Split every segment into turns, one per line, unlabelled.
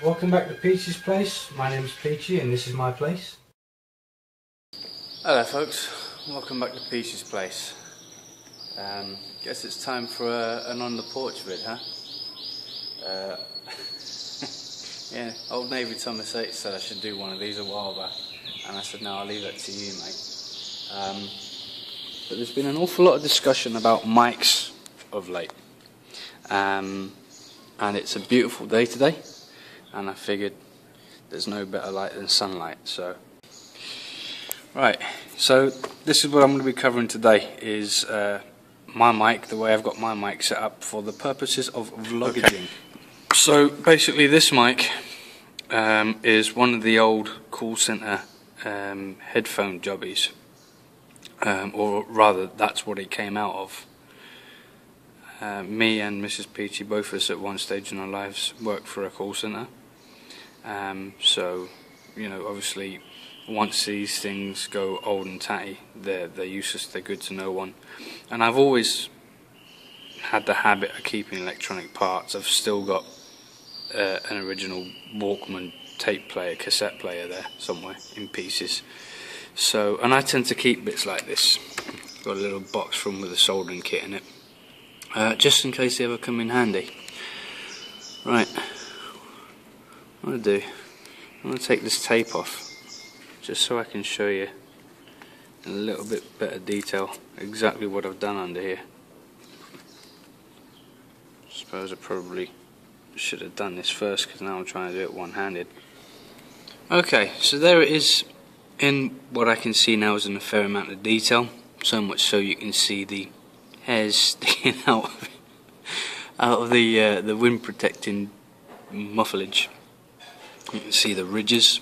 Welcome back to Peachy's place. My name's Peachy and this is my place.
Hello folks, welcome back to Peachy's place. Guess it's time for an on the porch vid, huh? Yeah, old Navy Thomas H said I should do one of these a while back, and I said no, I'll leave that to you, mate. But there's been an awful lot of discussion about mics of late, and it's a beautiful day today, and I figured there's no better light than sunlight. So right, so this is what I'm going to be covering today, is my mic, the way I've got my mic set up for the purposes of vlogging. Okay. So basically this mic is one of the old call centre headphone jobbies, or rather that's what it came out of. Me and Mrs. Peachy, both of us at one stage in our lives, worked for a call centre. So, you know, obviously once these things go old and tatty, they're useless, they're good to no one. And I've always had the habit of keeping electronic parts. I've still got an original Walkman tape player, cassette player there somewhere in pieces. So, and I tend to keep bits like this. Got a little box from with a soldering kit in it, just in case they ever come in handy. Right, what I'm going to do, I'm going to take this tape off, just so I can show you in a little bit better detail exactly what I've done under here. Suppose I probably should have done this first, because now I'm trying to do it one-handed. Okay, so there it is, in what I can see now is in a fair amount of detail, so much so you can see the hairs sticking out of the wind protecting mufflage. You can see the ridges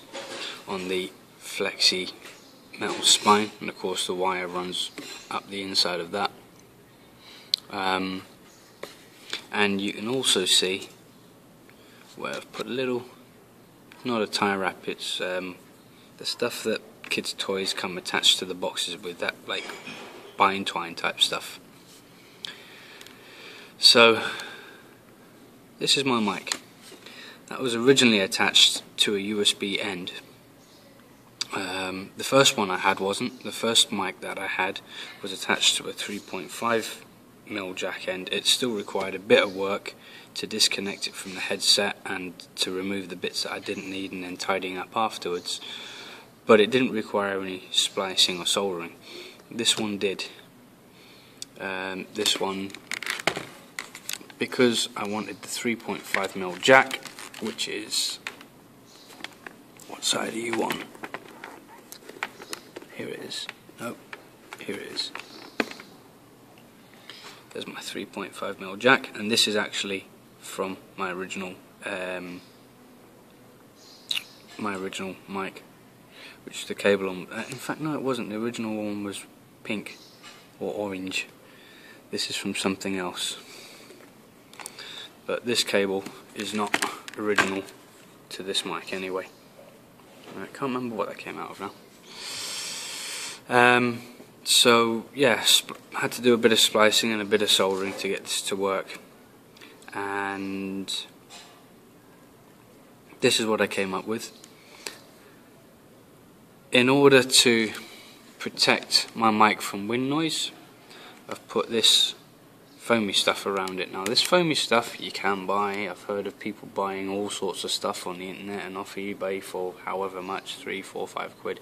on the flexi metal spine, and of course the wire runs up the inside of that. And you can also see where I've put a little, not a tie wrap, it's the stuff that kids' toys come attached to the boxes with, that like bind twine type stuff. So this is my mic. That was originally attached to a USB end. The first one I had wasn't. The first mic that I had was attached to a 3.5mm jack end. It still required a bit of work to disconnect it from the headset and to remove the bits that I didn't need and then tidying up afterwards. But it didn't require any splicing or soldering. This one did. This one, because I wanted the 3.5mm jack, which is, what side are you on? Here it is. Nope, here it is. There's my 3.5mm jack, and this is actually from my original mic, which is the cable on. In fact, no, it wasn't. The original one was pink or orange. This is from something else. But this cable is not original to this mic anyway. I can't remember what that came out of now. So yeah, had to do a bit of splicing and a bit of soldering to get this to work, and this is what I came up with. In order to protect my mic from wind noise, I've put this foamy stuff around it. Now this foamy stuff you can buy. I've heard of people buying all sorts of stuff on the internet and off eBay for however much, 3, 4, 5 quid.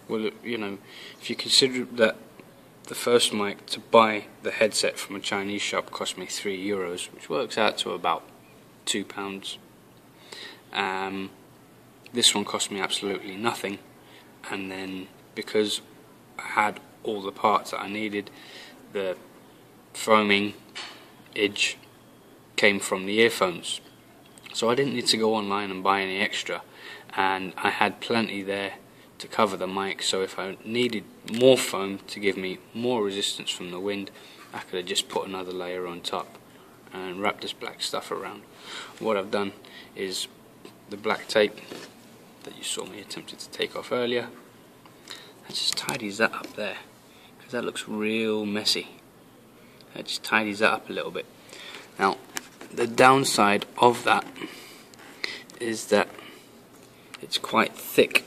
Well, you know, if you consider that the first mic to buy the headset from a Chinese shop cost me €3, which works out to about £2. This one cost me absolutely nothing, and then because I had all the parts that I needed, the foaming edge came from the earphones, so I didn't need to go online and buy any extra, and I had plenty there to cover the mic. So if I needed more foam to give me more resistance from the wind, I could have just put another layer on top and wrapped this black stuff around. What I've done is the black tape that you saw me attempted to take off earlier, that just tidies that up there, because that looks real messy. That just tidies that up a little bit. Now the downside of that is that it's quite thick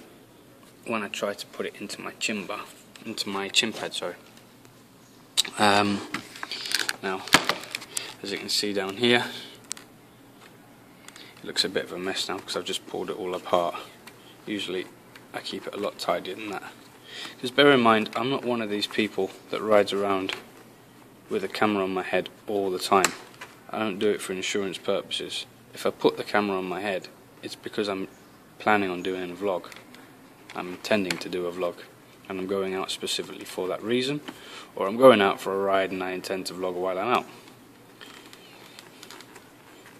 when I try to put it into my chin pad, sorry. Now, as you can see down here, it looks a bit of a mess now because I've just pulled it all apart. Usually I keep it a lot tidier than that. Because bear in mind, I'm not one of these people that rides around with a camera on my head all the time. I don't do it for insurance purposes. If I put the camera on my head, it's because I'm planning on doing a vlog. I'm intending to do a vlog, and I'm going out specifically for that reason, or I'm going out for a ride and I intend to vlog while I'm out.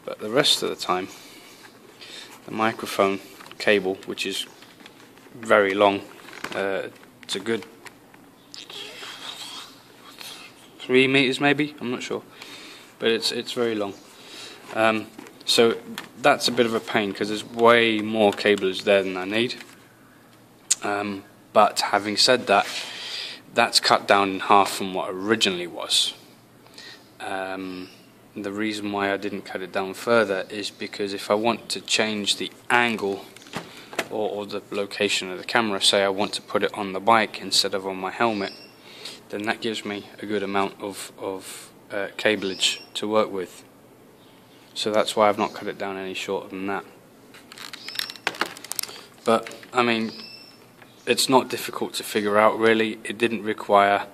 But the rest of the time, the microphone cable, which is very long, it's a good 3 meters maybe, I'm not sure, but it's very long. So that's a bit of a pain because there's way more cablage there than I need. But having said that, that's cut down in half from what originally was. The reason why I didn't cut it down further is because if I want to change the angle or the location of the camera, say I want to put it on the bike instead of on my helmet, then that gives me a good amount of cablage to work with. So that's why I've not cut it down any shorter than that. But I mean, it's not difficult to figure out really. It didn't require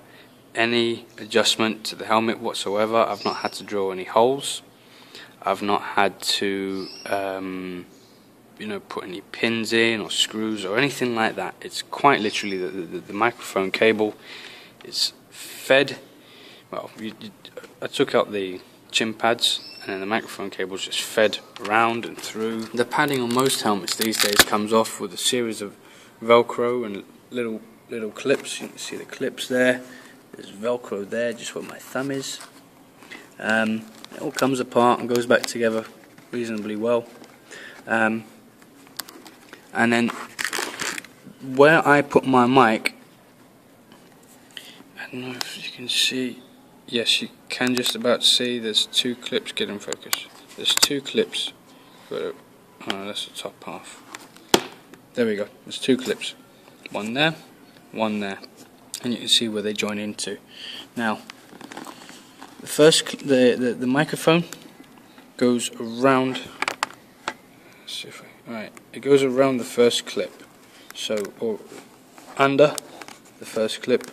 any adjustment to the helmet whatsoever. I've not had to drill any holes. I've not had to put any pins in or screws or anything like that. It's quite literally the microphone cable is fed. Well, I took out the chin pads, and then the microphone cable is just fed around and through. The padding on most helmets these days comes off with a series of Velcro and little clips. You can see the clips there. There's Velcro there, just where my thumb is. It all comes apart and goes back together reasonably well. And then where I put my mic, I don't know if you can see. Yes, you can just about see. There's two clips. Get in focus. There's two clips. Oh, that's the top half. There we go. There's two clips. One there, and you can see where they join into. Now, the microphone goes around. Let's see if it goes around the first clip. So, or under the first clip,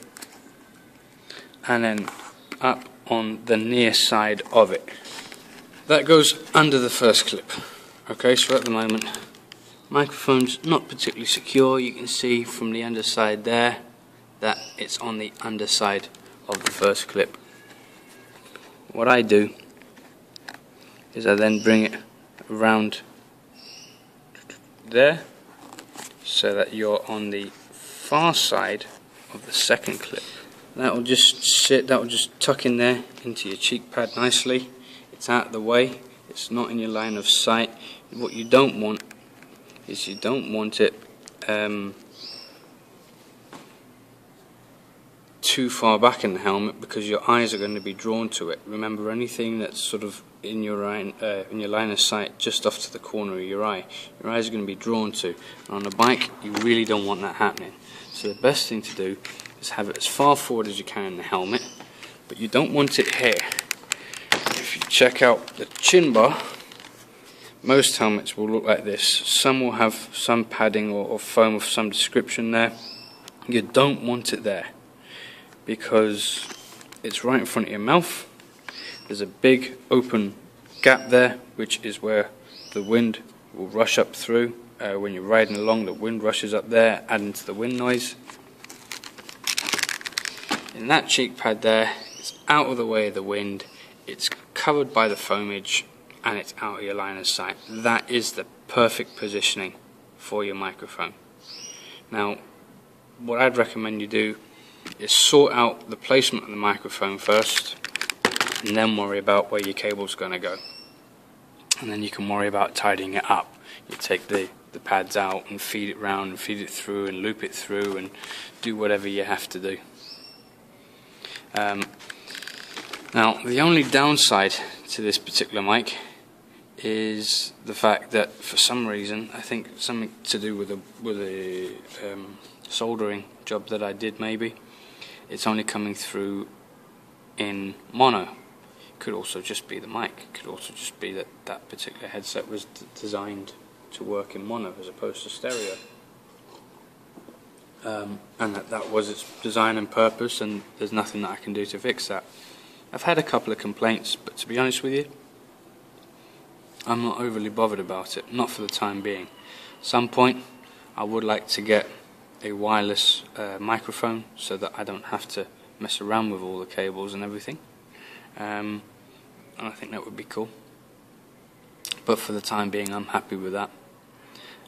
and then up on the near side of it. That goes under the first clip. Okay, so at the moment, microphone's not particularly secure. You can see from the underside there that it's on the underside of the first clip. What I do is I then bring it around there so that you're on the far side of the second clip. That will just tuck in there into your cheek pad nicely. It's out of the way. It's not in your line of sight. What you don't want is you don't want it too far back in the helmet, because your eyes are going to be drawn to it. Remember, anything that's sort of in your line of sight, just off to the corner of your eyes are going to be drawn to. And on a bike, you really don't want that happening. So the best thing to do is have it as far forward as you can in the helmet, but you don't want it here. If you check out the chin bar, most helmets will look like this. Some will have some padding or foam of some description there. You don't want it there, because it's right in front of your mouth. There's a big open gap there, which is where the wind will rush up through. When you're riding along, the wind rushes up there, adding to the wind noise. In that cheek pad there, it's out of the way of the wind, it's covered by the foamage, and it's out of your line of sight. That is the perfect positioning for your microphone. Now, what I'd recommend you do is sort out the placement of the microphone first, and then worry about where your cable's going to go. And then you can worry about tidying it up. You take the pads out and feed it round and feed it through and loop it through and do whatever you have to do. Now, the only downside to this particular mic is the fact that for some reason, I think something to do with a soldering job that I did, maybe it's only coming through in mono. Could also just be the mic. Could also just be that that particular headset was designed to work in mono as opposed to stereo, and that was its design and purpose, and there's nothing that I can do to fix that. I've had a couple of complaints, but to be honest with you, I'm not overly bothered about it, not for the time being. At some point I would like to get a wireless microphone so that I don't have to mess around with all the cables and everything, and I think that would be cool, but for the time being I'm happy with that.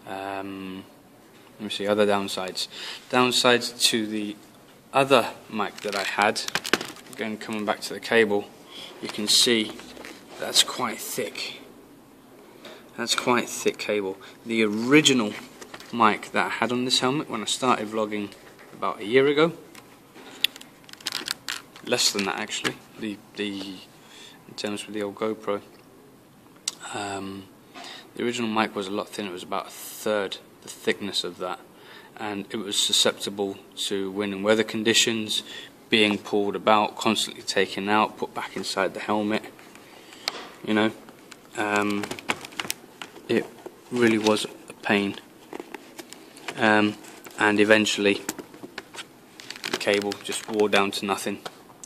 Let me see, other downsides. Downsides to the other mic that I had, again coming back to the cable, you can see that's quite thick. That's quite thick cable. The original mic that I had on this helmet when I started vlogging about a year ago, less than that actually, in terms with the old GoPro, the original mic was a lot thinner. It was about a third the thickness of that, and it was susceptible to wind and weather conditions, being pulled about, constantly taken out, put back inside the helmet, you know. It really was a pain, and eventually the cable just wore down to nothing,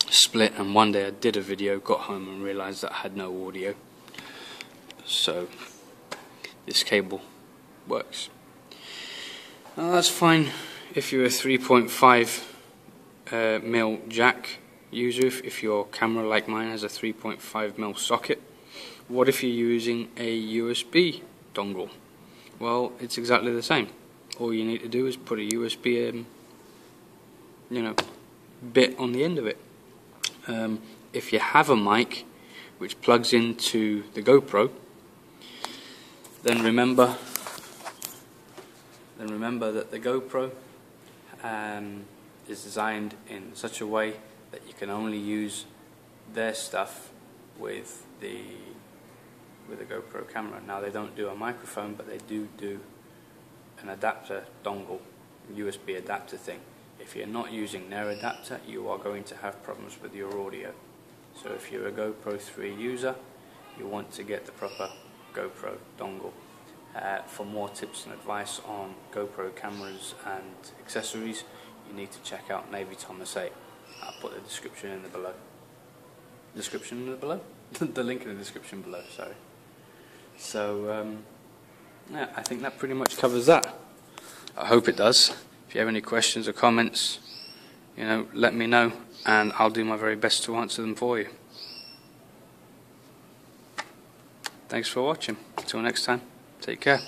split, and one day I did a video, got home and realised that I had no audio. So this cable works. Now that's fine if you're a 3.5 mil jack user, if your camera like mine has a 3.5 mil socket. What if you're using a USB dongle? Well, it's exactly the same. All you need to do is put a USB bit on the end of it. If you have a mic which plugs into the GoPro, then remember that the GoPro is designed in such a way that you can only use their stuff with the GoPro camera. Now they don't do a microphone, but they do an adapter dongle, USB adapter thing. If you're not using their adapter, you are going to have problems with your audio. So if you're a GoPro 3 user, you want to get the proper GoPro dongle. For more tips and advice on GoPro cameras and accessories, you need to check out Navy Thomas 8. I'll put the description in the below. Description in the below? The link in the description below, sorry. So, yeah, I think that pretty much covers that. I hope it does. If you have any questions or comments, let me know, and I'll do my very best to answer them for you. Thanks for watching. Until next time, take care.